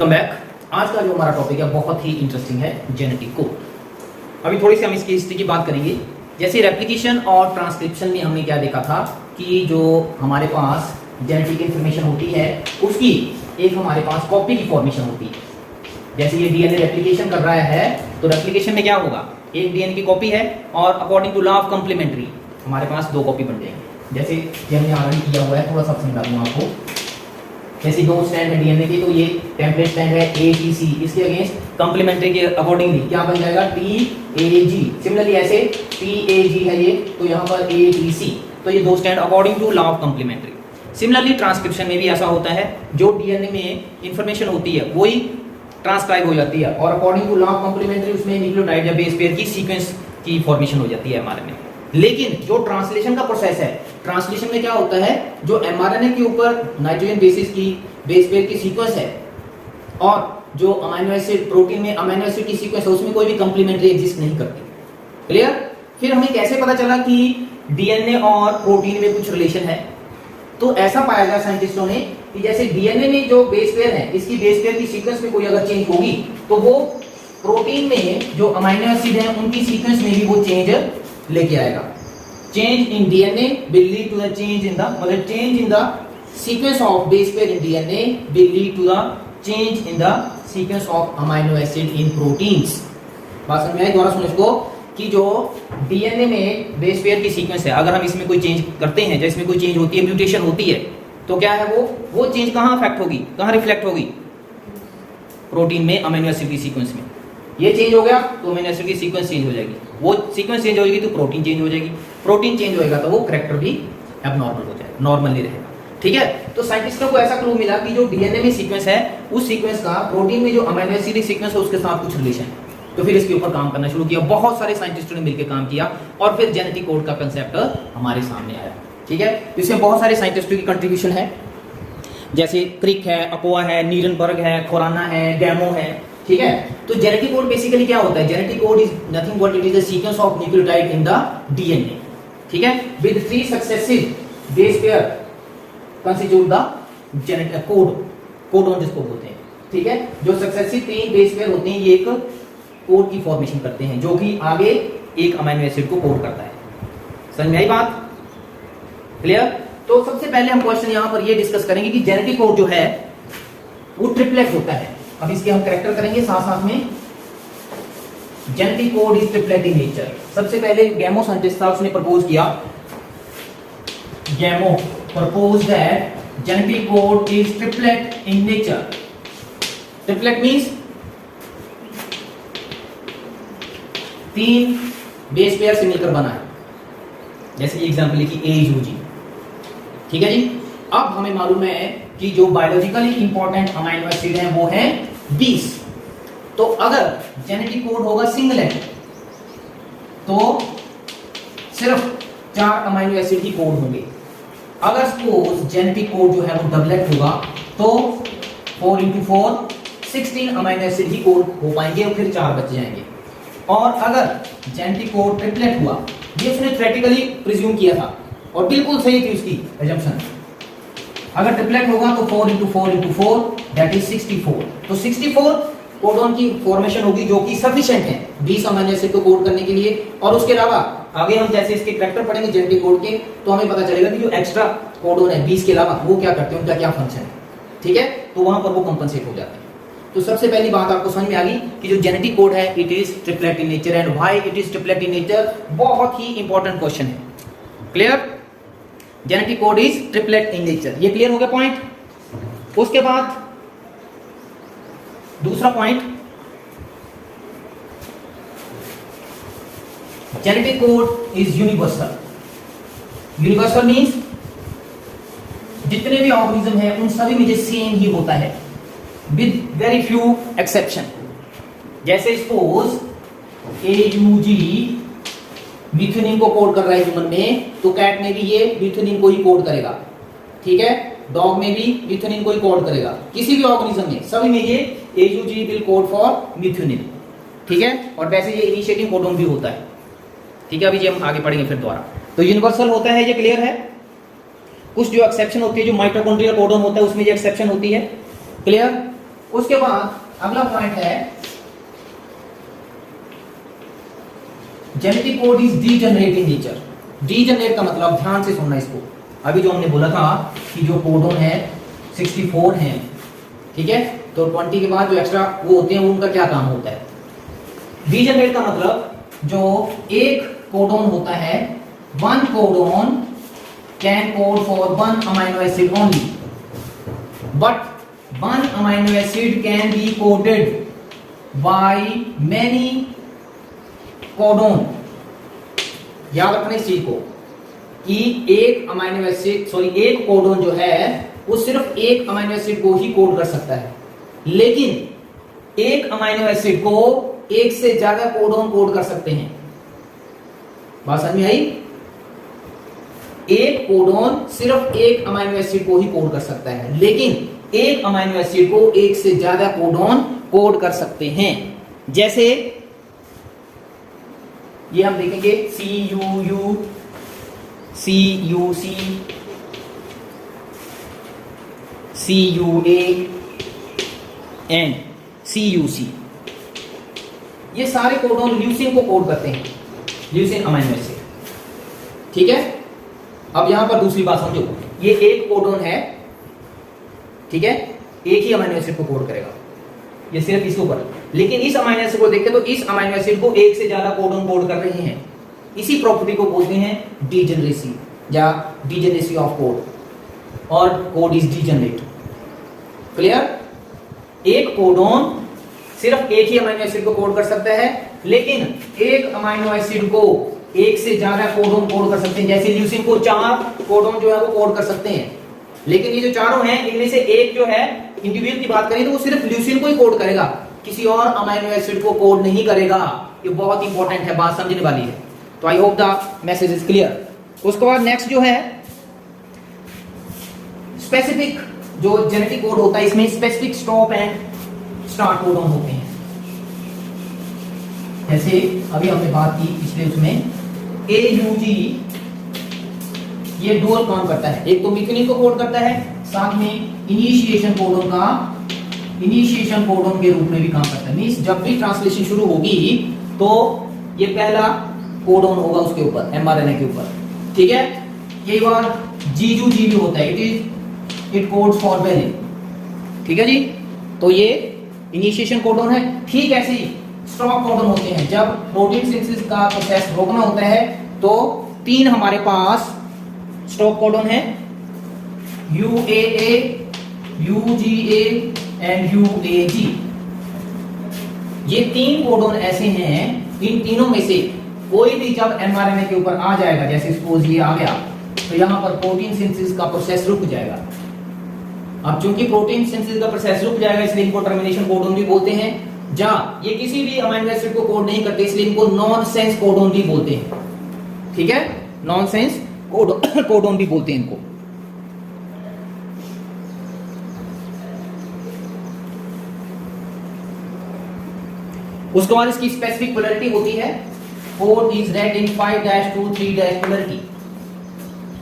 Welcome back. आज का जो हमारा टॉपिक है बहुत ही इंटरेस्टिंग है, जेनेटिक कोड। अभी थोड़ी सी हम इसकी हिस्ट्री की बात करेंगे। जैसे रेप्लिकेशन और ट्रांसक्रिप्शन में हमने क्या देखा था कि जो हमारे पास जेनेटिक इंफॉर्मेशन होती है उसकी एक हमारे पास कॉपी की फॉर्मेशन होती है। जैसे ये डीएनए रेप्लिकेशन कर रहा है तो रेप्लिकेशन में क्या होगा, एक डीएनए की कॉपी है और according to law of complementary हमारे पास दो कॉपी बन जाएंगे। जैसे ये हमने ऑलरेडी किया हुआ है, थोड़ा सा समझा दूंगा आपको। जैसे दो स्टैंड है डीएनए की, तो ये टेम्पलेट स्टैंड है ATC, इसके अगेंस्ट कॉम्प्लीमेंट्री के अकॉर्डिंगली क्या बन जाएगा TAG। सिमिलरली ऐसे TAG है ये, तो यहाँ पर ATC, तो ये दो stand according to law of complementary. Similarly transcription में भी ऐसा होता है, जो डीएनए में इंफॉर्मेशन होती है वही ट्रांसक्राइब हो जाती है और according to law of complementary उसमें न्यूक्लियोटाइड या बेस पेयर की सीक्वेंस की फॉर्मेशन हो जाती है एमआरएनए में। लेकिन जो ट्रांसलेशन का प्रोसेस है, ट्रांसलेशन में क्या होता है, जो एमआरएनए के ऊपर नाइट्रोजन बेसिस की बेस पेयर की सीक्वेंस है और जो अमीनो एसिड प्रोटीन में अमीनो एसिड की सीक्वेंस है उसमें कोई भी कंप्लीमेंट्री एग्जिस्ट नहीं करती। क्लियर? फिर हमें कैसे पता चला कि डीएनए और प्रोटीन में कुछ रिलेशन है? तो ऐसा पाया गया साइंटिस्टों ने कि जैसे डीएनए में जो बेस पेयर है, इसकी बेस पेयर की सीक्वेंस में कोई अगर चेंज होगी तो वो प्रोटीन में जो अमीनो एसिड है उनकी सीक्वेंस में भी वो चेंज लेके आएगा। Change in DNA will lead to the change in the, मतलब change in the sequence of base pair in DNA will lead to the change in the sequence of amino acid in proteins. बात समझ में आई? दोबारा सुनो इसको कि जो DNA में बेस पेयर की सीक्वेंस है, अगर हम इसमें कोई चेंज करते हैं, जैसे इसमें कोई चेंज होती है, म्यूटेशन होती है, तो क्या है वो चेंज कहां अफेक्ट होगी, कहां रिफ्लेक्ट होगी? प्रोटीन में अमीनो एसिड की सीक्वेंस में। ये चेंज हो गया तो अमीनो एसिड की सीक्वेंस चेंज हो जाएगी, वो सीक्वेंस चेंज होगी तो प्रोटीन चेंज हो जाएगी, प्रोटीन चेंज होएगा तो वो करैक्टर भी एबनॉर्मल हो जाएगा, नॉर्मल नहीं रहेगा। ठीक है? तो साइंटिस्टों को ऐसा क्लू मिला कि जो डीएनए में सीक्वेंस है उस सीक्वेंस का प्रोटीन में जो अमीनो एसिड की सीक्वेंस है उसके साथ कुछ रिलेशन है। तो फिर इसके ऊपर काम करना शुरू किया, बहुत सारे साइंटिस्टों ने मिलकर काम किया और फिर जेनेटिक कोड का कंसेप्ट हमारे सामने आया। ठीक है? इसमें बहुत सारे साइंटिस्टों की कंट्रीब्यूशन है, जैसे क्रिक है, अपोआ है, नीरनबर्ग है, खोराना है, गैमो है। ठीक है? तो जेनेटिक कोड बेसिकली क्या होता है? Genetic code is nothing but it is the sequence of nucleotide in the DNA. ठीक है? With 3 successive base pair constitute the genetic codon जिसको बोलते हैं। ठीक है? जो सक्सेसिव 3 बेस पेयर होते हैं ये एक कोड की फॉर्मेशन करते हैं जो कि आगे एक अमीनो एसिड को कोड करता है। समझ में आई बात? क्लियर? तो सबसे पहले हम क्वेश्चन यहां पर ये डिस्कस करेंगे कि जेनेटिक कोड जो है वो ट्रिपलेट होता है। अब इसके हम करैक्टर करेंगे साथ साथ में। Genetic code is triplet in nature. सबसे पहले गैमो साइंटिस्ट था, उसने प्रपोज किया, Gamow propose that genetic code is triplet in nature. Triplet means 3 base pair से मिलकर बना है। जैसे कि एग्जांपल लिखी AUG। ठीक है जी? अब हमें मालूम है कि जो बायोलॉजिकली इंपॉर्टेंट अमीनो एसिड है वो है 20। तो अगर जेनेटिक कोड होगा सिंगलेट तो सिर्फ 4 अमीनो एसिड ही कोड होंगे। अगर सपोज जेनेटिक कोड जो है वो डबलेट होगा तो 4 × 4 16 अमीनो एसिड ही कोड हो पाएंगे और फिर 4 बच जाएंगे। और अगर जेनेटिक कोड ट्रिपलेट हुआ, ये उसने थ्योरेटिकली प्रिज्यूम किया था और बिल्कुल सही थी उसकी assumption। अगर ट्रिपलेट होगा तो 4 × 4 × 4 दैट इज 64। तो 64 कोडोन की फॉर्मेशन होगी जो कि सफिशिएंट है 20 अमीनो एसिड को कोड करने के लिए। और उसके अलावा आगे हम जैसे इसके करैक्टर पढ़ेंगे जेनेटिक कोड के तो हमें पता चलेगा कि जो एक्स्ट्रा कोडोन है 20 के अलावा वो क्या करते हैं, उनका क्या फंक्शन है। ठीक है? तो वहां पर वो कंपनसेट हो जाते हैं। तो सबसे पहली बात आपको समझ में आ गई कि जो जेनेटिक कोड है it is triplet in nature. And why it is triplet in nature, बहुत ही इंपॉर्टेंट क्वेश्चन है। Clear? Genetic code is triplet in nature. ये क्लियर हो गया पॉइंट। उसके बाद दूसरा point, genetic code is universal. Universal means जितने भी ऑर्गेनिज्म है उन सभी में सेम ही होता है विद वेरी फ्यू एक्सेप्शन। जैसे सपोज AUG मीथेनिन को कोड कर रहा है ह्यूमन में, तो कैट में भी ये मीथेनिन को ही कोड करेगा। ठीक है? डॉग में भी मीथेनिन को ही कोड करेगा। किसी भी ऑर्गेनिज्म में सभी में ये AUG विल कोड फॉर मीथेनिन। ठीक है? और वैसे ये इनिशिएटिव कोडोन भी होता है। ठीक है? अभी ये हम आगे पढ़ेंगे फिर दोबारा। तो यूनिवर्सल होता है, ये क्लियर है। कुछ जो एक्सेप्शन होती है, जो माइटोकॉन्ड्रियल कोडोन होता है उसमें ये एक्सेप्शन होती है। क्लियर? उसके बाद अगला पॉइंट है genetic code is degenerate in nature. Degenerate का मतलब, ध्यान से सुनना इसको, अभी जो हमने बोला था कि जो कोडोन है 64 है, ठीक है, तो 20 के बाद जो एक्स्ट्रा वो होते हैं उनका क्या काम होता है। डीजनरेट का मतलब जो एक कोडोन होता है, one codon can code for one amino acid only, but one amino acid can be coded by many codon. याद रखना इस चीज को कि एक अमाइनो एसिड एक कोडोन जो है वो सिर्फ एक अमाइनो एसिड को ही कोड कर सकता है, लेकिन एक अमाइनो एसिड को एक से ज्यादा कोडोन कोड कर सकते हैं। बात समझ में आई? एक कोडोन सिर्फ एक अमाइनो एसिड को ही कोड कर सकता है, लेकिन एक अमाइनो एसिड को एक से ज्यादा कोडोन कोड कर सकते हैं। जैसे ये हम देखेंगे CUU, CUC, CUA and CUC। ये सारे कोडोन ल्यूसीन को कोड करते हैं, ल्यूसीन अमाइनो एसिड, ठीक है। अब यहां पर दूसरी बात समझो, ये एक कोडोन है, ठीक है, एक ही अमाइनो एसिड को कोड करेगा, ये सिर्फ इसके ऊपर, लेकिन इस अमाइनो एसिड को देखें तो इस अमाइनो एसिड को एक से ज्यादा कोडोन कोड कर रहे हैं। इसी प्रॉपर्टी को बोलते हैं डीजनरेसी या डीजनरेसी ऑफ कोड, और कोड इज डीजनरेट। क्लियर? एक कोडोन सिर्फ एक ही अमाइनो एसिड को कोड कर सकता है, लेकिन एक अमाइनो एसिड को एक से ज्यादा कोडोन कोड कर सकते हैं। जैसे ल्यूसीन को 4 कोडोन जो है वो कोड कर सकते हैं, लेकिन ये जो चारों हैं इनमें से एक जो है, इंडिविजुअल की बात करें तो वो सिर्फ ल्यूसीन को ही कोड करेगा, किसी और अमाइनो एसिड को कोड नहीं करेगा। ये बहुत इंपॉर्टेंट है, बात समझने वाली है। तो I hope the message is clear. उसके बाद नेक्स्ट जो है स्पेसिफिक जो जेनेटिक कोड होता है, इसमें specific stop and start codon होते हैं। जैसे अभी हमने बात की पिछले उसमें AUG, ये डुअल काम करता है, एक तो मिथनिन को कोड करता है, साथ में इनिशिएशन कोडोन का इनिशिएशन कोडोन के रूप में भी काम करता है। मींस जब भी ट्रांसलेशन शुरू होगी तो ये पहला कोडोन होगा उसके ऊपर, mRNA के ऊपर, ठीक है। यही बात GUG भी होता है, इट कोड्स फॉर वेलिन, ठीक है जी। तो ये इनिशिएशन कोडोन है। ठीक ऐसे ही स्टॉप कोडोन होते हैं, जब प्रोटीन सिंथेसिस का प्रोसेस रोकना होता है तो 3 हमारे पास स्टॉप कोडोन है, UAA, UGA एंड UAG। ये 3 कोडोन ऐसे हैं, इन तीनों में से कोई भी जब mRNA के ऊपर आ जाएगा, जैसे सपोज ये आ गया, तो यहां पर प्रोटीन सिंथेसिस का प्रोसेस रुक जाएगा। अब चूंकि प्रोटीन सिंथेसिस का प्रोसेस रुक जाएगा, इसलिए इनको टर्मिनेशन कोडोन भी बोलते हैं। जहां ये किसी भी अमाइनो एसिड को कोड नहीं करते, इसलिए इनको नॉनसेंस कोडोन भी बोलते हैं, ठीक है, नॉनसेंस कोडोन भी बोलते हैं इनको। उसके बाद इसकी स्पेसिफिक पोलैरिटी होती है, code is red in 5-2-3- polarity.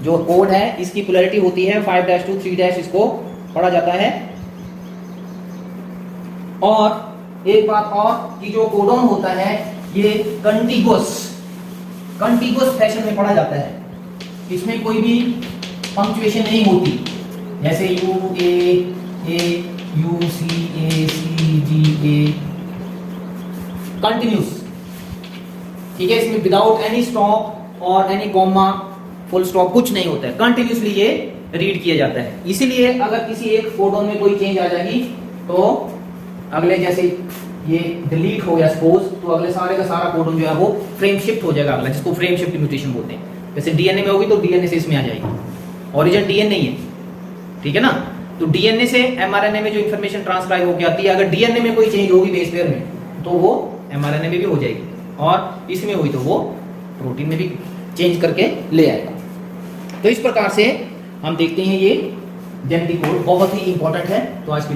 जो कोड है इसकी पोलैरिटी होती है 5-2-3, इसको पढ़ा जाता है। और एक बात और कि जो कोडोन होता है ये कंटिगुअस फैशन में पढ़ा जाता है, इसमें कोई भी पंक्चुएशन नहीं होती, जैसे UAA, UCA, CGA, कंटिन्यूस, ठीक है। इसमें विदाउट एनी स्टॉप और एनी कॉमा, फुल स्टॉप कुछ नहीं होता है, कंटिन्यूसली ये रीड किया जाता है। इसीलिए अगर किसी एक कोडोन में कोई चेंज आ जाएगी तो अगले, जैसे ये डिलीट हो गया सपोज, तो अगले सारे का सारा कोडोन जो है वो फ्रेम शिफ्ट हो जाएगा अगला, जिसको फ्रेम शिफ्ट म्यूटेशन बोलते हैं। जैसे डीएनए में होगी तो डीएनए से इसमें आ जाएगी, ओरिजिन डीएनए ही है, ठीक है ना। तो डीएनए से mRNA में जो इन्फॉर्मेशन ट्रांसक्राइब होकर आती है, अगर डीएनए में कोई चेंज होगी बेस पेयर में तो वो mRNA में भी हो जाएगी, और इसमें हुई तो वो प्रोटीन में भी चेंज करके ले आएगा। तो इस प्रकार से हम देखते हैं ये जेनेटिक कोड बहुत ही इंपॉर्टेंट है। तो आज की